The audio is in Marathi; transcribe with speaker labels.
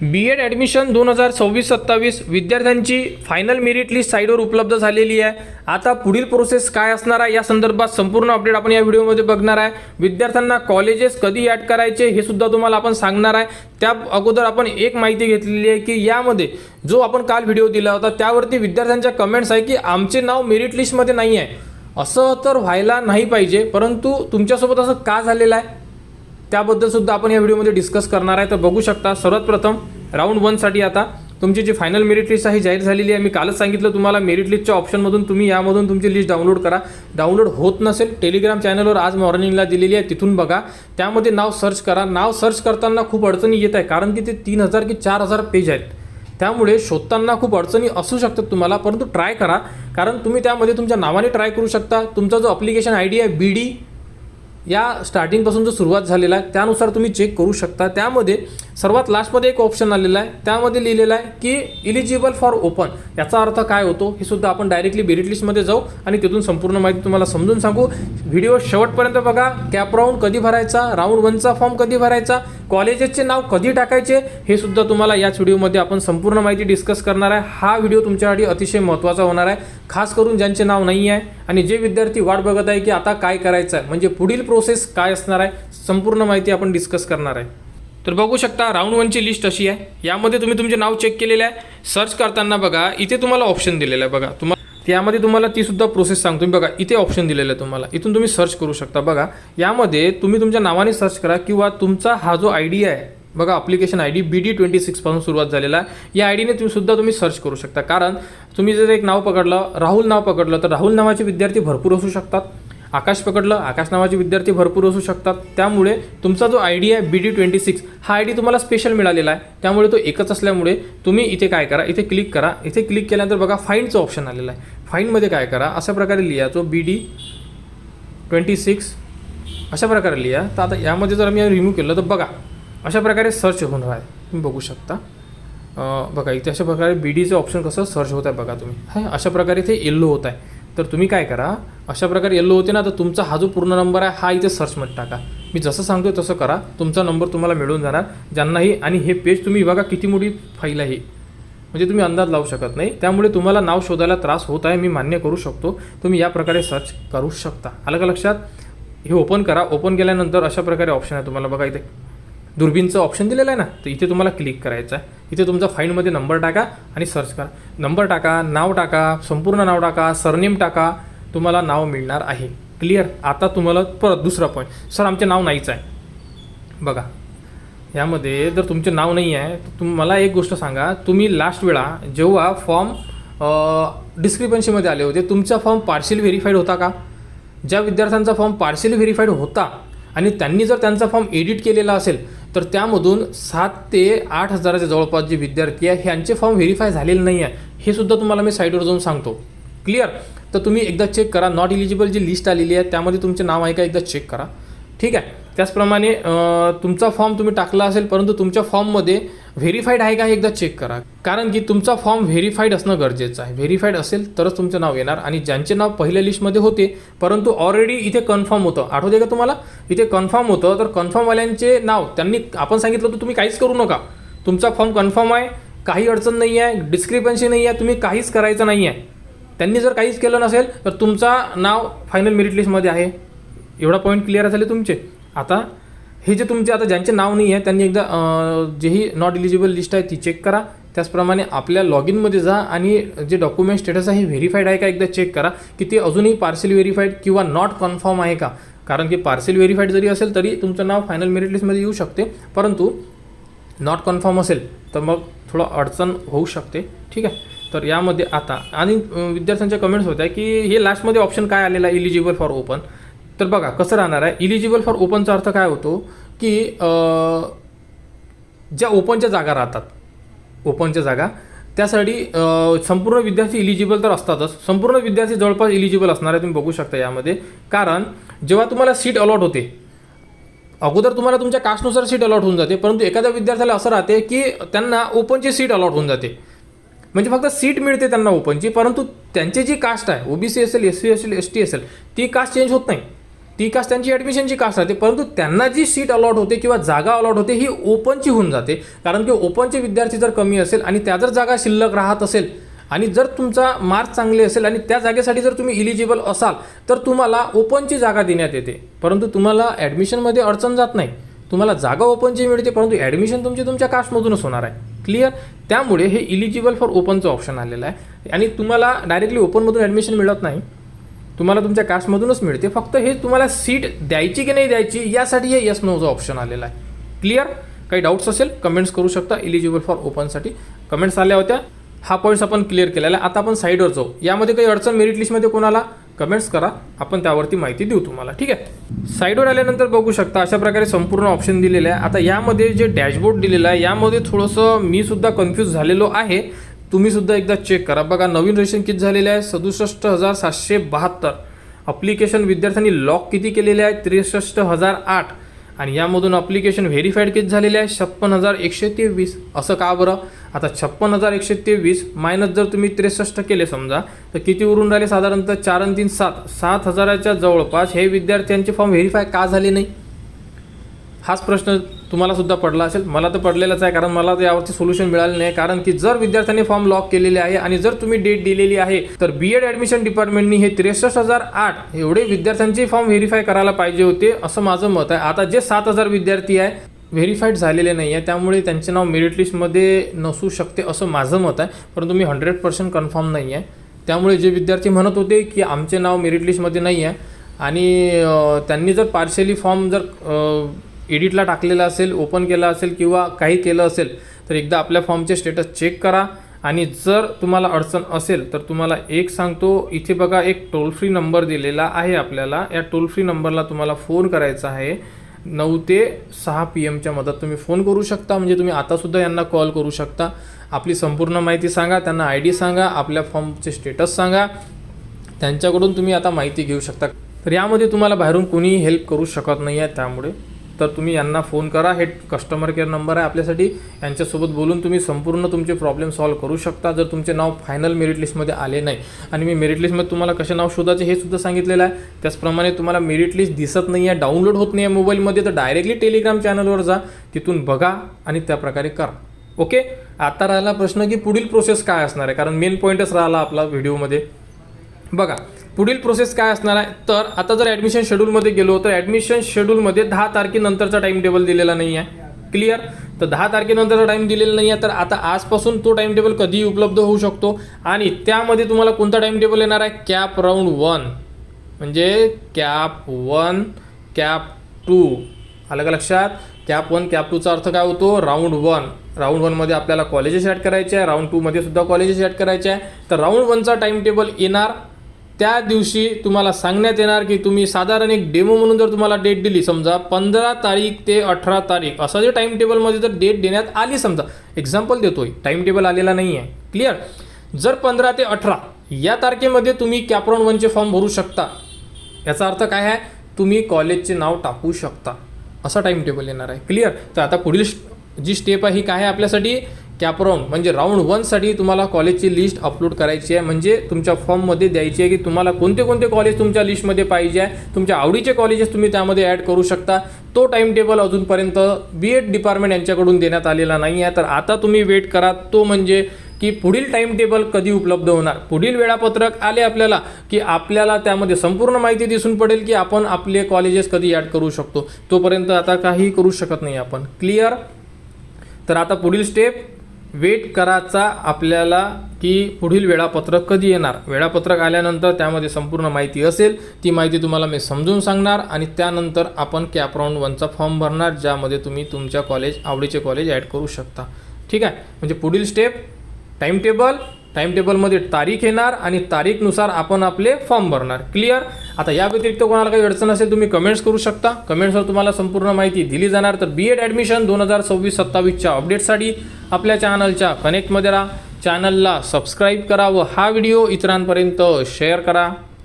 Speaker 1: B.Ed ॲडमिशन 2026-27 विद्यार्थ्यांची फायनल मेरिट लिस्ट साईटवर उपलब्ध झालेली आहे। आता पुढील प्रोसेस काय असणार आहे या संदर्भात संपूर्ण अपडेट आपण या व्हिडिओमध्ये बघणार आहे। विद्यार्थ्यांना कॉलेजेस कधी ॲड करायचे हे सुद्धा तुम्हाला आपण सांगणार आहे। त्या अगोदर आपण एक माहिती घेतलेली आहे की यामध्ये जो आपण काल व्हिडिओ दिला होता त्यावरती विद्यार्थ्यांच्या कमेंट्स आहे की आमचे नाव मेरिट लिस्टमध्ये नाही आहे। असं तर व्हायला नाही पाहिजे, परंतु तुमच्यासोबत असं का झालेलं आहे त्याबद्दल सुद्धा आपण या व्हिडिओमध्ये डिस्कस करणार आहे। तर बघू शकता, सर्वात प्रथम राऊंड 1 साठी आता तुमची जी फायनल मेरिट लिस्ट आहे जाहीर झालेली आहे। मी कालच सांगितलं तुम्हाला मेरिट लिस्टच्या ऑप्शनमधून तुम्ही यामधून तुमची लिस्ट डाउनलोड करा। डाउनलोड होत नसेल टेलिग्राम चॅनलवर आज मॉर्निंगला दिलेली आहे, तिथून बघा। त्यामध्ये नाव सर्च करा। नाव सर्च करताना खूप अडचणी येत आहे, कारण की ते 3000 की 4000 पेज आहेत, त्यामुळे शोधताना खूप अडचणी असू शकतात तुम्हाला, परंतु ट्राय करा। कारण तुम्ही त्यामध्ये तुमच्या नावाने ट्राय करू शकता। तुमचा जो ॲप्लिकेशन आय डी आहे BD या स्टार्टिंगपासून जो सुरुवात झालेला आहे त्यानुसार तुम्ही चेक करू शकता। त्यामध्ये सर्वात लास्टमध्ये एक ऑप्शन आलेला आहे, त्यामध्ये लिहिलेलं आहे की इलिजिबल फॉर ओपन। याचा अर्थ काय होतो हे सुद्धा आपण डायरेक्टली मेरिट लिस्टमध्ये जाऊ आणि तिथून संपूर्ण माहिती तुम्हाला समजून सांगू। व्हिडिओ शेवटपर्यंत बघा। कॅप राऊंड कधी भरायचा, राऊंड 1चा फॉर्म कधी भरायचा, कॉलेजेसचे नाव कधी टाकायचे हे सुद्धा तुम्हाला याच व्हिडिओमध्ये आपण संपूर्ण माहिती डिस्कस करणार आहे। हा व्हिडिओ तुमच्यासाठी अतिशय महत्त्वाचा होणार आहे, खास करून ज्यांचे नाव नाही आहे आणि जे विद्यार्थी वाट बघत आहे की आता काय करायचं आहे, म्हणजे पुढील प्रोसेस काय असणार आहे, संपूर्ण माहिती आपण डिस्कस करणार आहे। तर बघू शकता राऊंड 1ची लिस्ट अशी आहे। यामध्ये तुम्ही तुमचे नाव चेक केलेले आहे। सर्च करताना बघा इथे तुम्हाला ऑप्शन दिलेला आहे, बघा तुम्हाला त्यामध्ये तुम्हाला ती सुद्धा प्रोसेस सांगतो मी। बघा इथे ऑप्शन दिलेलं आहे तुम्हाला, इथून तुम्ही सर्च करू शकता। बघा यामध्ये तुम्ही तुमच्या नावाने सर्च करा किंवा तुमचा हा जो आय डी आहे बघा, ॲप्लिकेशन आय डी BD 26 पासून सुरुवात झालेला आहे, या आय डीने तुम्ही सर्च करू शकता। कारण तुम्ही जर एक नाव पकडलं, राहुल नाव पकडलं, तर राहुल नावाचे विद्यार्थी भरपूर असू शकतात। आकाश पकडलं, आकाश नावाचे विद्यार्थी भरपूर असू शकतात। त्यामुळे तुमचा जो आय डी आहे BD 26 हा आय डी तुम्हाला स्पेशल मिळालेला आहे, त्यामुळे तो एकच असल्यामुळे तुम्ही इथे काय करा, इथे क्लिक करा। इथे क्लिक केल्यानंतर बघा फाइंडचं ऑप्शन आलेलं आहे। फाइंडमध्ये काय करा, अशा प्रकारे लिहा जो BD 26 अशा प्रकारे लिहा। तर आता यामध्ये जर आम्ही रिमूव्ह केलं तर बघा अशा प्रकारे सर्च होणार आहे, तुम्ही बघू शकता। बघा इथे अशा प्रकारे BDचं ऑप्शन कसं सर्च होत आहे बघा तुम्ही, है अशा प्रकारे इथे येल्लो होत आहे। तर तुम्ही काय करा, अशा प्रकारे येल्लो होते ना, तर तुमचा हा जो पूर्ण नंबर आहे हा इथे सर्चमध्ये टाका। मी जसं सांगतोय तसं करा, तुमचा नंबर तुम्हाला मिळून जाणार ज्यांनाही। आणि हे पेज तुम्ही बघा किती मोठी फाईल आहे, म्हणजे तुम्ही अंदाज लावू शकत नाही। त्यामुळे तुम्हाला नाव शोधायला त्रास होत आहे, मी मान्य करू शकतो। तुम्ही या प्रकारे सर्च करू शकता। आलं का लक्षात? हे ओपन करा। ओपन केल्यानंतर अशा प्रकारे ऑप्शन आहे तुम्हाला, बघा इथे दुर्बीनचं ऑप्शन दिलेलं आहे ना, तर इथे तुम्हाला क्लिक करायचं आहे। इथे तुमचा फाईलमध्ये नंबर टाका आणि सर्च करा। नंबर टाका, नाव टाका, संपूर्ण नाव टाका, सरनेम टाका, तुम्हाला नाव मिळणार आहे। क्लिअर? आता तुम्हाला परत दुसरा पॉईंट, सर आमचे नाव नाहीच आहे। बघा यामध्ये जर तुमचे नाव नाही आहे तर मला एक गोष्ट सांगा, तुम्ही लास्ट वेळा जेव्हा फॉर्म डिस्क्रिपन्सीमध्ये आले होते, तुमचा फॉर्म पार्शियल व्हेरीफाईड होता का? ज्या विद्यार्थ्यांचा फॉर्म पार्शियल व्हेरीफाईड होता आणि त्यांनी जर त्यांचा फॉर्म एडिट केलेला असेल तर त्यामधून 7 ते 8 हजाराच्या जवळपास जे विद्यार्थी आहे ह्यांचे फॉर्म व्हेरीफाय झालेले नाही आहे, हे सुद्धा तुम्हाला मी साईडवर जाऊन सांगतो। क्लिअर? तर तुम्ही एकदा चेक करा, नॉट इलिजिबल जी लिस्ट आलेली आहे त्यामध्ये तुमचे नाव आहे का एकदा चेक करा, ठीक आहे। त्याचप्रमाणे तुमचा फॉर्म तुम्ही टाकला असेल परंतु तुमच्या फॉर्ममध्ये व्हेरीफाईड आहे का हे एकदा चेक करा, कारण की तुमचा फॉर्म व्हेरीफाईड असणं गरजेचं आहे। व्हेरीफाईड असेल तरच तुमचं नाव येणार। आणि ज्यांचे नाव पहिल्या लिस्टमध्ये होते परंतु ऑलरेडी इथे कन्फर्म होतं, आठवते का तुम्हाला, इथे कन्फर्म होतं, तर कन्फर्मवाल्यांचे नाव त्यांनी आपण सांगितलं होतं तुम्ही काहीच करू नका, तुमचा फॉर्म कन्फर्म आहे, काही अडचण नाही आहे, डिस्क्रिपन्सी नाही आहे, तुम्ही काहीच करायचं नाही आहे। त्यांनी जर काहीच केलं नसेल तर तुमचा नाव फायनल मेरिट लिस्टमध्ये आहे। एवढा पॉईंट क्लिअर झाले तुमचे। आता हे जे तुमचे आता ज्यांचे नाव नाही आहे त्यांनी एकदा जेही नॉट इलिजिबल लिस्ट आहे ती चेक करा। त्याचप्रमाणे आपल्या लॉग इनमध्ये जा आणि जे डॉक्युमेंट स्टेटस आहे व्हेरीफाईड आहे का एकदा चेक करा की ते अजूनही पार्शियल व्हेरीफाईड किंवा नॉट कन्फर्म आहे का। कारण की पार्शियल व्हेरीफाईड जरी असेल तरी तुमचं नाव फायनल मेरिट लिस्टमध्ये येऊ शकते, परंतु नॉट कन्फर्म असेल तर मग थोडं अडचण होऊ शकते, ठीक आहे। तर यामध्ये आता आणि विद्यार्थ्यांच्या कमेंट्स होत्या की हे लास्टमध्ये ऑप्शन काय आलेला आहे इलिजिबल फॉर ओपन। तर बघा कसं राहणार आहे, इलिजिबल फॉर ओपनचा अर्थ काय होतो की ज्या ओपनच्या जागा राहतात, ओपनच्या जागा त्यासाठी संपूर्ण विद्यार्थी इलिजिबल तर असतातच, संपूर्ण विद्यार्थी जवळपास इलिजिबल असणार आहे, तुम्ही बघू शकता यामध्ये। कारण जेव्हा तुम्हाला सीट अलॉट होते, अगोदर तुम्हाला तुमच्या कास्टनुसार सीट अलॉट होऊन जाते, परंतु एखाद्या विद्यार्थ्याला असं राहते की त्यांना ओपनची सीट अलॉट होऊन जाते, म्हणजे फक्त सीट मिळते त्यांना ओपनची, परंतु त्यांची जी कास्ट आहे OBC असेल, SC असेल, ST असेल, ती कास्ट चेंज होत नाही, ती कास्ट त्यांची ॲडमिशनची कास्ट राहते, परंतु त्यांना जी सीट अलॉट होते किंवा जागा अलॉट होते ही ओपनची होऊन जाते. कारण की ओपनचे विद्यार्थी जर कमी असेल आणि त्या जर जागा शिल्लक राहत असेल आणि जर तुमचा मार्क चांगले असेल आणि त्या जागेसाठी जर तुम्ही इलिजिबल असाल तर तुम्हाला ओपनची जागा देण्यात येते. परंतु तुम्हाला ॲडमिशनमध्ये अडचण जात नाही, तुम्हाला जागा ओपनची मिळते, परंतु ॲडमिशन तुमची तुमच्या कास्टमधूनच होणार आहे. क्लिअर. त्यामुळे हे इलिजिबल फॉर ओपनचं ऑप्शन आलेलं आहे आणि तुम्हाला डायरेक्टली ओपनमधून ॲडमिशन मिळत नाही, तुम्हाला तुमच्या कास्टमधूनच मिळते. फक्त हे तुम्हाला सीट द्यायची की नाही द्यायची यासाठी हे येस नोचं ऑप्शन आलेलं आहे. क्लिअर. काही डाऊट्स असेल कमेंट्स करू शकता. इलिजिबल फॉर ओपनसाठी कमेंट्स आल्या होत्या, हा पॉईंट्स आपण क्लिअर केलेला आहे. आता आपण साईडवर जाऊ. यामध्ये काही अडचण मेरिट लिस्टमध्ये कोणाला कमेंट्स करा, आपण त्यावरती माहिती देऊ तुम्हाला. ठीक आहे. साईडवर आल्यानंतर बघू शकता अशा प्रकारे संपूर्ण ऑप्शन दिलेले आहे. आता यामध्ये जे डॅशबोर्ड दिलेलं आहे यामध्ये थोडंसं मी सुद्धा कन्फ्यूज झालेलो आहे, तुम्ही सुद्धा एकदा चेक करा. बघा नवीन रजिस्ट्रेशन किती झालेले आहे 67,772. अप्लिकेशन विद्यार्थ्यांनी लॉक किती केलेले आहे 63,008 आणि यामधून अप्लिकेशन व्हेरीफाईड किती झालेले आहे 56,123. असं का बरं? आता 56,123 मायनस जर तुम्ही 63 केले समजा तर किती उरून राहिले साधारणतः 4 आणि 3 7 7,000च्या जवळपास हे विद्यार्थ्यांचे फॉर्म व्हेरीफाय का झाले नाही? हाच प्रश्न तुम्हाला सुद्धा पडला असेल, मला तर पडलेलाच आहे, कारण मला तर यावरती सोल्युशन मिळालं नाही. कारण की जर विद्यार्थ्यांनी फॉर्म लॉक केलेले आहे आणि जर तुम्ही डेट दिलेली आहे तर बीएड ॲडमिशन डिपार्टमेंटनी हे 63,008 एवढे विद्यार्थ्यांचे फॉर्म व्हेरीफाय करायला पाहिजे होते असं माझं मत आहे. आता जे 7,000 विद्यार्थी आहे व्हेरीफाईड झालेले नाही आहे त्यामुळे त्यांचे नाव मेरिट लिस्टमध्ये नसू शकते असं माझं मत आहे, परंतु मी 100% कन्फर्म नाही आहे. त्यामुळे जे विद्यार्थी म्हणत होते की आमचे नाव मेरिट लिस्टमध्ये नाही आहे आणि त्यांनी जर पार्शियली फॉर्म जर एडिटला टाकलेला असेल, ओपन केला असेल किंवा काही केलं असेल तर एकदा आपल्या फॉर्मचे स्टेटस चेक करा. आणि जर तुम्हाला अडचण असेल तर तुम्हाला एक सांगतो, इथे बघा एक टोल फ्री नंबर दिलेला आहे आपल्याला. या टोल फ्री नंबरला तुम्हाला फोन करायचा आहे. 9 ते 6 PM मदत तुम्ही फोन करू शकता, म्हणजे तुम्ही आतासुद्धा यांना कॉल करू शकता. आपली संपूर्ण माहिती सांगा, त्यांना ID सांगा, आपल्या फॉर्मचे स्टेटस सांगा, त्यांच्याकडून तुम्ही आता माहिती घेऊ शकता. तर यामध्ये तुम्हाला बाहेरून कोणीही हेल्प करू शकत नाही आहे, त्यामुळे तर तुम्ही यांना फोन करा. हे कस्टमर केअर नंबर आहे आपल्यासाठी, यांच्यासोबत बोलून तुम्ही संपूर्ण तुमचे प्रॉब्लेम सॉल्व्ह करू शकता. जर तुमचे नाव फायनल मेरिट लिस्टमध्ये आले नाही आणि मी मेरिट लिस्टमध्ये तुम्हाला कसे नाव शोधायचे हे सुद्धा सांगितलेलं आहे, त्याचप्रमाणे तुम्हाला मेरिट लिस्ट दिसत नाही आहे, डाउनलोड होत नाही आहे मोबाईलमध्ये, तर डायरेक्टली टेलिग्राम चॅनलवर जा, तिथून बघा आणि त्याप्रकारे करा. ओके. आता राहिला प्रश्न की पुढील प्रोसेस काय असणार आहे, कारण मेन पॉईंटच राहिला आपला व्हिडिओमध्ये. बघा पुढील प्रोसेस काय असणार आहे, तर आता जर ॲडमिशन शेड्यूलमध्ये गेलो तर ॲडमिशन शेड्यूलमध्ये 10 तारखेनंतरचा टाईम टेबल दिलेला नाही आहे. क्लिअर. तर 10 तारखेनंतरचा टाईम दिलेला नाही आहे, तर आता आजपासून तो टाईम टेबल कधीही उपलब्ध होऊ शकतो आणि त्यामध्ये तुम्हाला कोणता टाईम टेबल येणार आहे, कॅप राऊंड 1 म्हणजे कॅप 1 कॅप 2. आलं का लक्षात? कॅप 1 कॅप 2चा अर्थ काय होतो, राऊंड 1. राऊंड 1मध्ये आपल्याला कॉलेजेस ॲड करायचे आहे, राऊंड 2मध्ये सुद्धा कॉलेजेस ॲड करायचे आहे. तर राऊंड 1चा टाईम टेबल येणार, त्या दिवशी तुम्हाला सांगण्यात येणार की तुम्ही साधारण एक डेमो म्हणून जर तुम्हाला डेट दिली, समजा 15 तारीख ते 18 तारीख असं जे टाईम टेबलमध्ये जर डेट देण्यात आली, समजा एक्झाम्पल देतोय, टाईम टेबल आलेला नाही आहे. क्लिअर. जर 15 ते 18 या तारखेमध्ये तुम्ही कॅप राऊंड 1चे फॉर्म भरू शकता, याचा अर्थ काय आहे, तुम्ही कॉलेजचे नाव टाकू शकता, असा टाईम टेबल येणार आहे. क्लिअर. तर आता पुढील जी स्टेप आहे ही काय आहे आपल्यासाठी, कॅप राऊंड म्हणजे राऊंड 1साठी तुम्हाला कॉलेजची लिस्ट अपलोड करायची आहे, म्हणजे तुमच्या फॉर्ममध्ये द्यायची आहे की तुम्हाला कोणते कोणते कॉलेज तुमच्या लिस्टमध्ये पाहिजे आहे, तुमच्या आवडीचे कॉलेजेस तुम्ही त्यामध्ये ॲड करू शकता. तो टाईम टेबल अजूनपर्यंत बीएड डिपार्टमेंट यांच्याकडून देण्यात आलेला नाही आहे. तर आता तुम्ही वेट करा, तो म्हणजे की पुढील टाईम टेबल कधी उपलब्ध होणार. पुढील वेळापत्रक आले आपल्याला की आपल्याला त्यामध्ये संपूर्ण माहिती दिसून पडेल की आपण आपले कॉलेजेस कधी ॲड करू शकतो. तोपर्यंत आता काही करू शकत नाही आपण. क्लिअर. तर आता पुढील स्टेप वेट करायचा आपल्याला की पुढील वेळापत्रक कधी येणार. वेळापत्रक आल्यानंतर त्यामध्ये संपूर्ण माहिती असेल, ती माहिती तुम्हाला मी समजून सांगणार आणि त्यानंतर आपण कॅप राऊंड 1चा फॉर्म भरणार, ज्यामध्ये तुम्ही तुमच्या आवडीचे कॉलेज ॲड करू शकता. ठीक आहे. म्हणजे पुढील स्टेप टाईम टेबल, टाईम टेबलमध्ये तारीख येणार आणि तारीखनुसार आपण आपले फॉर्म भरणार. क्लिअर. आता या व्यतिरिक्त कोणाला काही अडचण असेल तुम्ही कमेंट्स करू शकता, कमेंट्सवर तुम्हाला संपूर्ण माहिती दिली जाणार. तर बीएड ॲडमिशन 2026-27च्या अपडेटसाठी आपल्या चॅनलच्या कनेक्टमध्ये राहा, चॅनलला सबस्क्राईब करा व हा व्हिडिओ इतरांपर्यंत शेअर करा.